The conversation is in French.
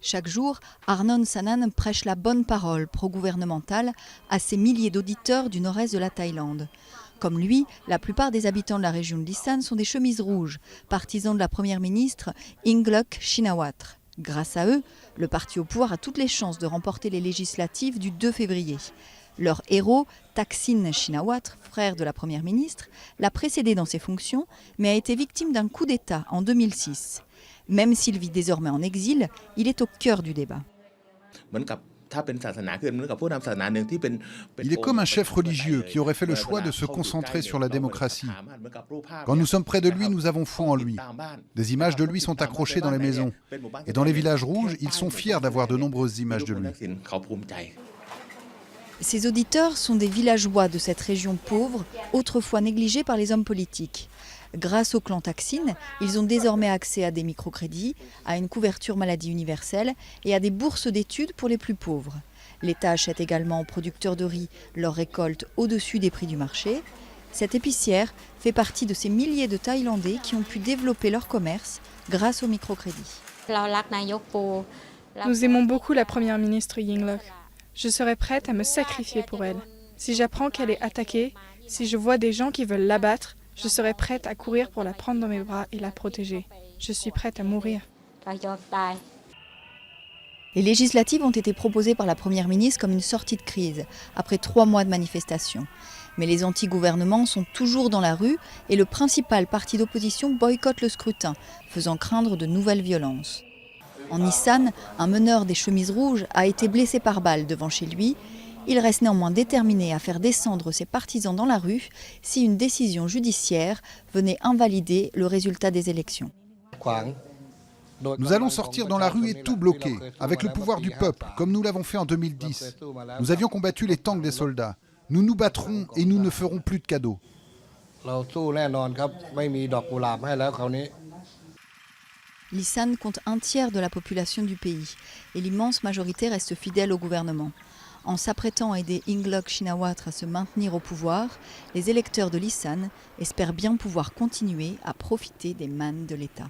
Chaque jour, Arnon Sanan prêche la bonne parole pro-gouvernementale à ces milliers d'auditeurs du nord-est de la Thaïlande. Comme lui, la plupart des habitants de la région de l'Isan sont des chemises rouges, partisans de la première ministre Yingluck Shinawatra. Grâce à eux, le parti au pouvoir a toutes les chances de remporter les législatives du 2 février. Leur héros, Thaksin Shinawatra, frère de la première ministre, l'a précédé dans ses fonctions, mais a été victime d'un coup d'État en 2006. Même s'il vit désormais en exil, il est au cœur du débat. Il est comme un chef religieux qui aurait fait le choix de se concentrer sur la démocratie. Quand nous sommes près de lui, nous avons foi en lui. Des images de lui sont accrochées dans les maisons. Et dans les villages rouges, ils sont fiers d'avoir de nombreuses images de lui. Ces auditeurs sont des villageois de cette région pauvre, autrefois négligée par les hommes politiques. Grâce au clan Thaksin, ils ont désormais accès à des microcrédits, à une couverture maladie universelle et à des bourses d'études pour les plus pauvres. L'État achète également aux producteurs de riz leur récolte au-dessus des prix du marché. Cette épicière fait partie de ces milliers de Thaïlandais qui ont pu développer leur commerce grâce aux microcrédits. Nous aimons beaucoup la première ministre Yingluck. Je serai prête à me sacrifier pour elle. Si j'apprends qu'elle est attaquée, si je vois des gens qui veulent l'abattre, je serai prête à courir pour la prendre dans mes bras et la protéger. Je suis prête à mourir. Les législatives ont été proposées par la Première ministre comme une sortie de crise, après 3 mois de manifestations. Mais les anti-gouvernements sont toujours dans la rue et le principal parti d'opposition boycotte le scrutin, faisant craindre de nouvelles violences. En Isan, un meneur des chemises rouges a été blessé par balle devant chez lui. Il reste néanmoins déterminé à faire descendre ses partisans dans la rue si une décision judiciaire venait invalider le résultat des élections. Nous allons sortir dans la rue et tout bloquer, avec le pouvoir du peuple, comme nous l'avons fait en 2010. Nous avions combattu les tanks des soldats. Nous nous battrons et nous ne ferons plus de cadeaux. L'Isan compte un tiers de la population du pays et l'immense majorité reste fidèle au gouvernement. En s'apprêtant à aider Yingluck Shinawatra à se maintenir au pouvoir, les électeurs de l'Isan espèrent bien pouvoir continuer à profiter des mannes de l'État.